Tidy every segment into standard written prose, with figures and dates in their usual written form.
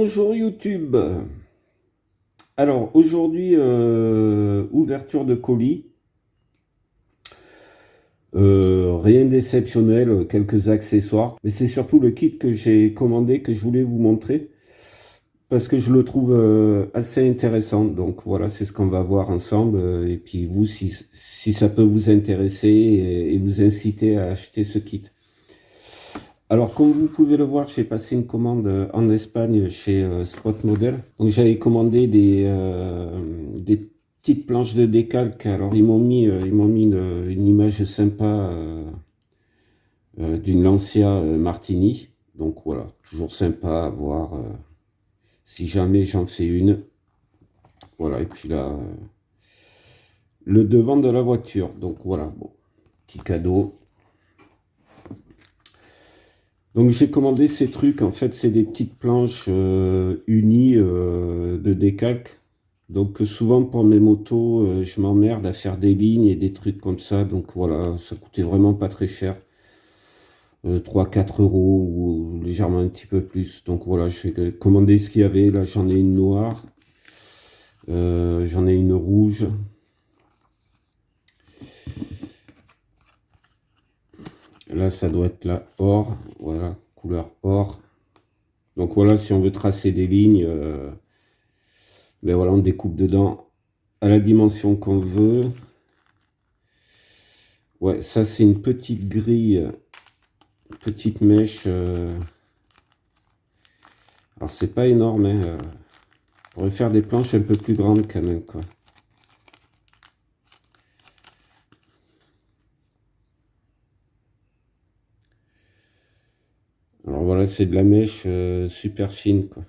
Bonjour YouTube. Alors aujourd'hui, ouverture de colis. Rien d'exceptionnel, quelques accessoires. Mais c'est surtout le kit que j'ai commandé que je voulais vous montrer. Parce que je le trouve assez intéressant. Donc voilà, c'est ce qu'on va voir ensemble. Et puis vous, si ça peut vous intéresser et vous inciter à acheter ce kit. Alors, comme vous pouvez le voir, j'ai passé une commande en Espagne chez Spot Model. Donc, j'avais commandé des petites planches de décalque. Alors, ils m'ont mis une image sympa d'une Lancia Martini. Donc, voilà, toujours sympa à voir si jamais j'en fais une. Voilà, et puis là, le devant de la voiture. Donc, voilà, bon, petit cadeau. Donc j'ai commandé ces trucs, en fait c'est des petites planches unies de décalque. Donc souvent pour mes motos, je m'emmerde à faire des lignes et des trucs comme ça. Donc voilà, ça coûtait vraiment pas très cher. 3-4 euros ou légèrement un petit peu plus. Donc voilà, j'ai commandé ce qu'il y avait. Là j'en ai une noire, j'en ai une rouge. Là ça doit être la or, voilà, couleur or. Donc voilà, si on veut tracer des lignes, ben voilà, on découpe dedans à la dimension qu'on veut. Ouais, ça c'est une petite grille, petite mèche. Alors c'est pas énorme, hein, on pourrait faire des planches un peu plus grandes quand même, quoi. Alors voilà, c'est de la mèche super fine, quoi.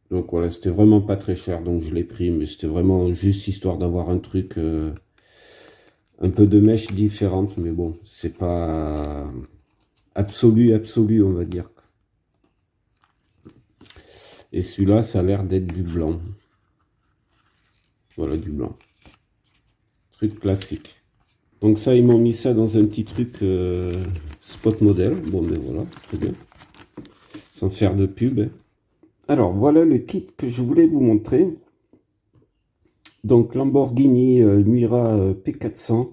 Donc voilà, c'était vraiment pas très cher, donc je l'ai pris, mais c'était vraiment juste histoire d'avoir un truc, un peu de mèche différente, mais bon, c'est pas absolu, on va dire. Et celui-là, ça a l'air d'être du blanc. Voilà, du blanc. Truc classique. Donc ça, ils m'ont mis ça dans un petit truc spot modèle. Bon, ben voilà, très bien. Sans faire de pub. Alors, voilà le kit que je voulais vous montrer. Donc, Lamborghini Mira P400.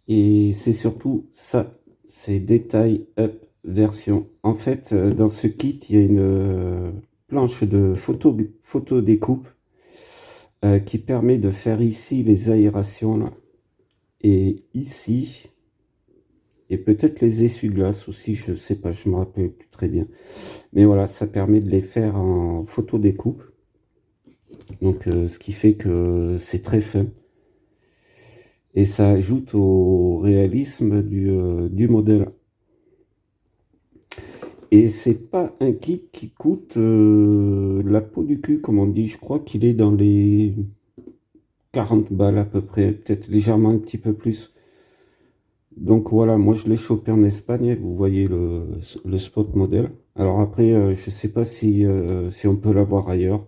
Et c'est surtout ça, c'est Detail Up version. En fait, dans ce kit, il y a une planche de photo découpe qui permet de faire ici les aérations là, et ici, et peut-être les essuie-glaces aussi, je sais pas, je me rappelle plus très bien. Mais voilà, ça permet de les faire en photo découpe. Donc ce qui fait que c'est très fin. Et ça ajoute au réalisme du modèle. Et c'est pas un kit qui coûte la peau du cul, comme on dit. Je crois qu'il est dans les 40 balles à peu près, peut-être légèrement un petit peu plus. Donc voilà, moi je l'ai chopé en Espagne, vous voyez le spot modèle. Alors après, je sais pas si on peut l'avoir ailleurs,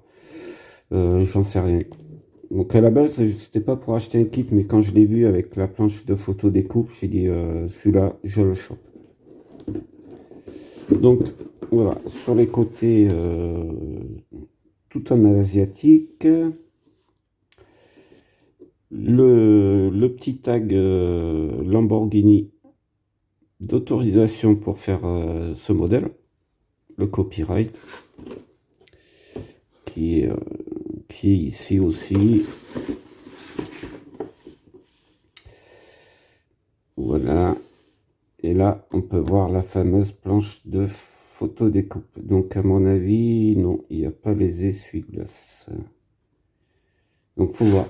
j'en sais rien. Donc à la base, c'était pas pour acheter un kit, mais quand je l'ai vu avec la planche de photo découpe, j'ai dit celui-là, je le chope. Donc voilà, sur les côtés, tout en asiatique. Le petit tag Lamborghini d'autorisation pour faire ce modèle, le copyright, qui est, ici aussi. Voilà. Et là, on peut voir la fameuse planche de photo découpe. Donc, à mon avis, non, il n'y a pas les essuie-glaces. Donc, faut voir.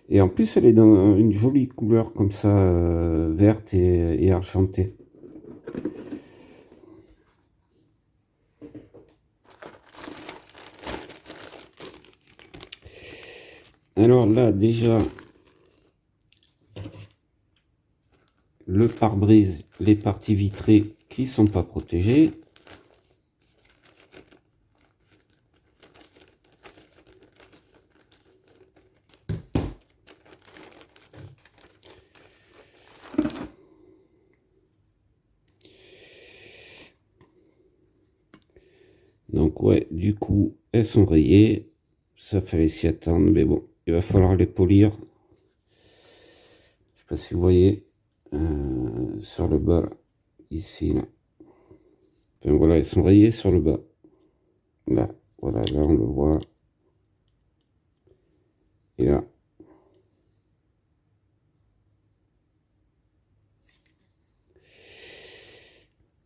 Et en plus, elle est dans une jolie couleur comme ça, verte et argentée. Alors là, déjà, le pare-brise, les parties vitrées qui sont pas protégées. Donc ouais, du coup, elles sont rayées. Ça fallait s'y attendre, mais bon, il va falloir les polir. Je sais pas si vous voyez sur le bas, là, ici, là. Enfin voilà, elles sont rayées sur le bas. Là, voilà, là on le voit. Et là.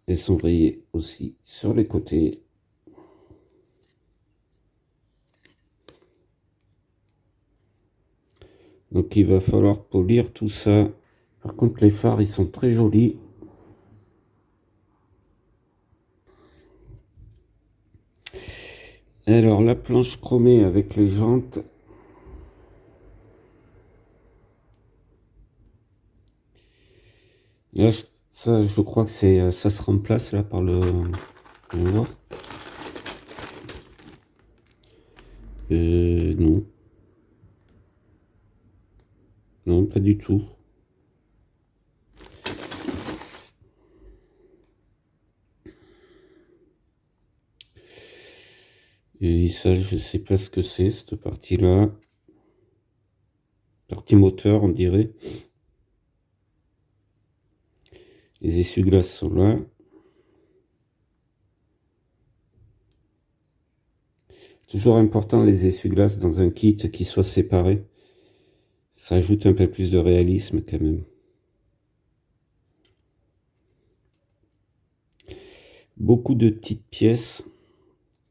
Elles sont rayées aussi sur les côtés. Donc il va falloir polir tout ça. Par contre les phares ils sont très jolis. Alors la planche chromée avec les jantes. Là ça je crois que c'est ça se remplace là par le noir. Non. Non, pas du tout. Et ça, je sais pas ce que c'est, cette partie-là. Partie moteur, on dirait. Les essuie-glaces sont là. Toujours important, les essuie-glaces dans un kit qui soit séparé. Ça ajoute un peu plus de réalisme quand même. Beaucoup de petites pièces.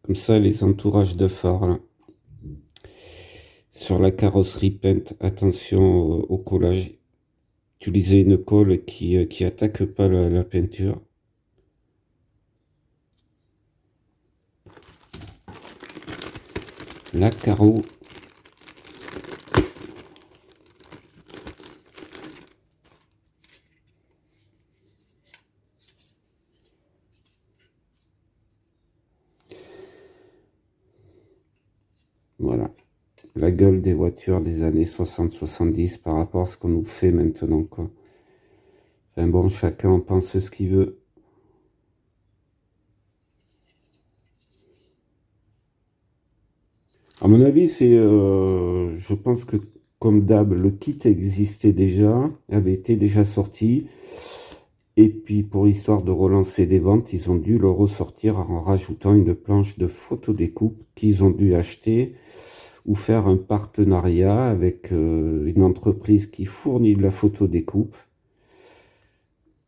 Comme ça, les entourages de phare, là. Sur la carrosserie peinte, attention au collage. Utilisez une colle qui attaque pas la peinture. La carreau. Voilà. La gueule des voitures des années 60-70 par rapport à ce qu'on nous fait maintenant, quoi. Enfin bon, chacun en pense ce qu'il veut. À mon avis, je pense que comme d'hab, le kit existait déjà, avait été déjà sorti. Et puis pour histoire de relancer des ventes, ils ont dû le ressortir en rajoutant une planche de photodécoupe qu'ils ont dû acheter ou faire un partenariat avec une entreprise qui fournit de la photodécoupe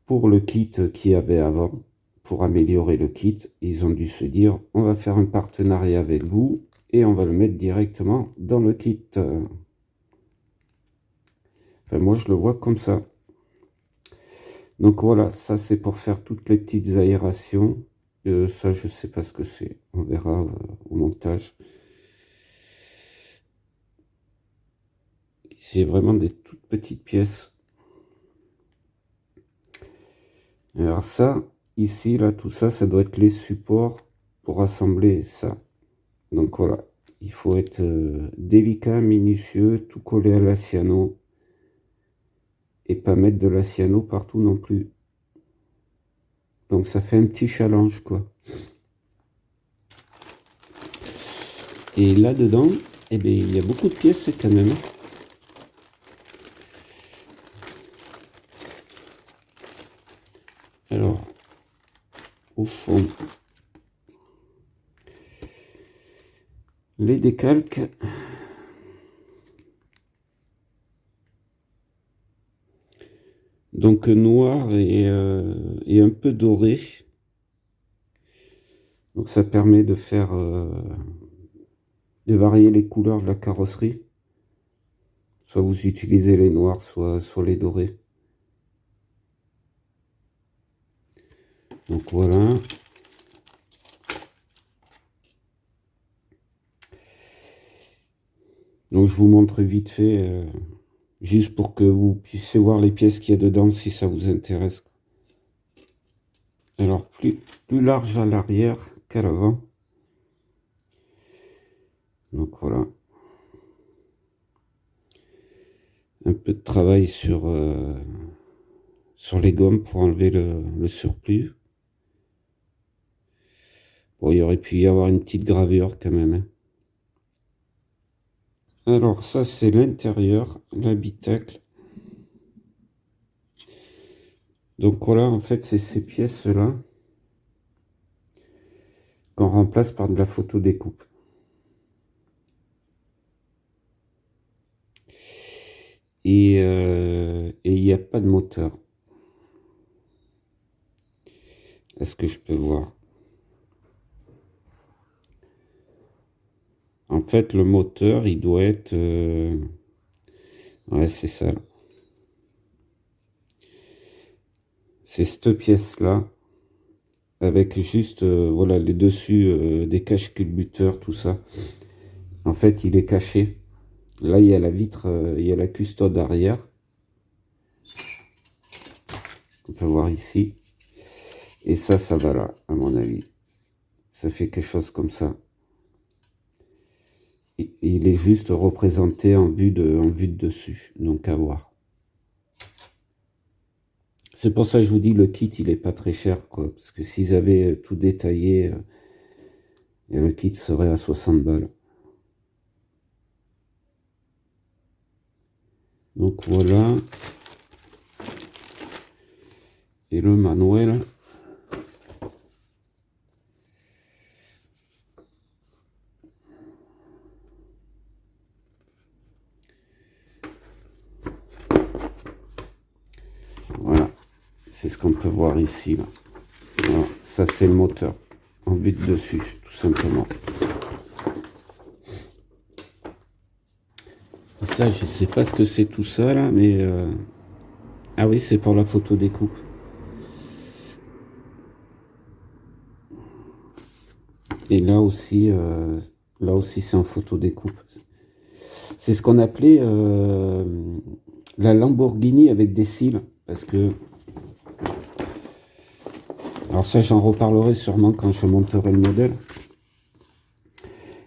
pour le kit qu'il y avait avant, pour améliorer le kit. Ils ont dû se dire, on va faire un partenariat avec vous et on va le mettre directement dans le kit. Enfin, moi, je le vois comme ça. Donc voilà, ça c'est pour faire toutes les petites aérations. Ça, je sais pas ce que c'est. On verra au montage. C'est vraiment des toutes petites pièces. Alors ça, ici, là, tout ça, ça doit être les supports pour assembler ça. Donc voilà, il faut être délicat, minutieux, tout coller à la cyano. Et pas mettre de la cyano partout non plus. Donc ça fait un petit challenge, quoi. Et là-dedans, eh bien, il y a beaucoup de pièces quand même. Alors, au fond, les décalques. Donc noir et un peu doré. Donc ça permet de faire de varier les couleurs de la carrosserie. Soit vous utilisez les noirs, soit les dorés. Donc voilà. Donc je vous montre vite fait, juste pour que vous puissiez voir les pièces qu'il y a dedans si ça vous intéresse. Alors plus large à l'arrière qu'à l'avant. Donc voilà. Un peu de travail sur les gommes pour enlever le surplus. Bon, il aurait pu y avoir une petite gravure quand même, hein. Alors ça c'est l'intérieur, l'habitacle. Donc voilà, en fait c'est ces pièces-là qu'on remplace par de la photo découpe. Et il n'y a pas de moteur. Est-ce que je peux voir? En fait, le moteur, il doit être... ouais, c'est ça. C'est cette pièce-là, avec juste, voilà, les dessus des caches culbuteurs, tout ça. En fait, il est caché. Là, il y a la vitre, il y a la custode arrière. On peut voir ici. Et ça va là, à mon avis. Ça fait quelque chose comme ça. Il est juste représenté en vue de dessus. Donc, à voir. C'est pour ça que je vous dis, le kit, il est pas très cher, quoi. Parce que s'ils avaient tout détaillé, et le kit serait à 60 balles. Donc voilà. Et le manuel. Voilà. C'est ce qu'on peut voir ici, là. Voilà. Ça, c'est le moteur. En vue de dessus, tout simplement. Ça, je sais pas ce que c'est tout ça, là, mais... ah oui, c'est pour la photo découpe. Et là aussi c'est en photo découpe. C'est ce qu'on appelait la Lamborghini avec des cils, parce que... Alors ça, j'en reparlerai sûrement quand je monterai le modèle.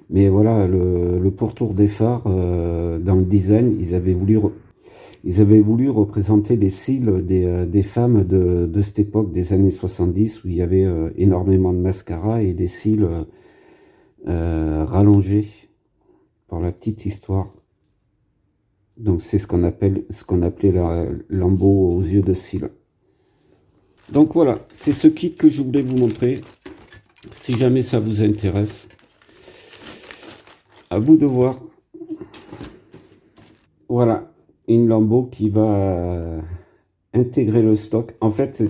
Mais voilà, le pourtour des phares, dans le design, ils avaient voulu représenter les cils des femmes de cette époque, des années 70, où il y avait énormément de mascara et des cils rallongés, pour la petite histoire. Donc c'est ce qu'on appelait la lambeau aux yeux de cils. Donc voilà, c'est ce kit que je voulais vous montrer. Si jamais ça vous intéresse, à vous de voir. Voilà, une lambeau qui va intégrer le stock. En fait,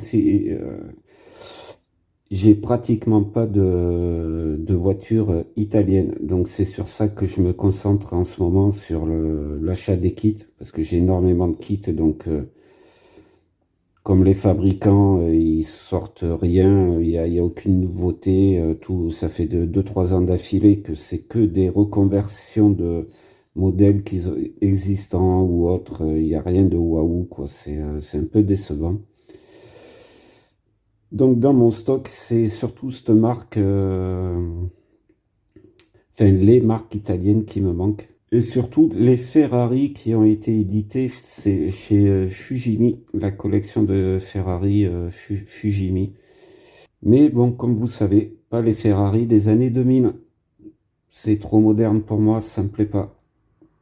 j'ai pratiquement pas de voiture italienne. Donc c'est sur ça que je me concentre en ce moment, sur l'achat des kits. Parce que j'ai énormément de kits. Donc comme les fabricants, ils sortent rien, il y a aucune nouveauté. Tout, ça fait 2-3 ans d'affilée que c'est que des reconversions de modèles existants ou autres. Il n'y a rien de waouh, quoi. C'est un peu décevant. Donc dans mon stock, c'est surtout cette marque, enfin les marques italiennes qui me manquent. Et surtout les Ferrari qui ont été édités chez Fujimi, la collection de Ferrari Fujimi. Mais bon, comme vous savez, pas les Ferrari des années 2000. C'est trop moderne pour moi, ça me plaît pas.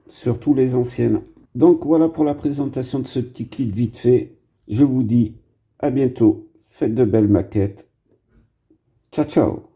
Surtout les anciennes. Donc voilà pour la présentation de ce petit kit vite fait. Je vous dis à bientôt. Faites de belles maquettes. Ciao, ciao.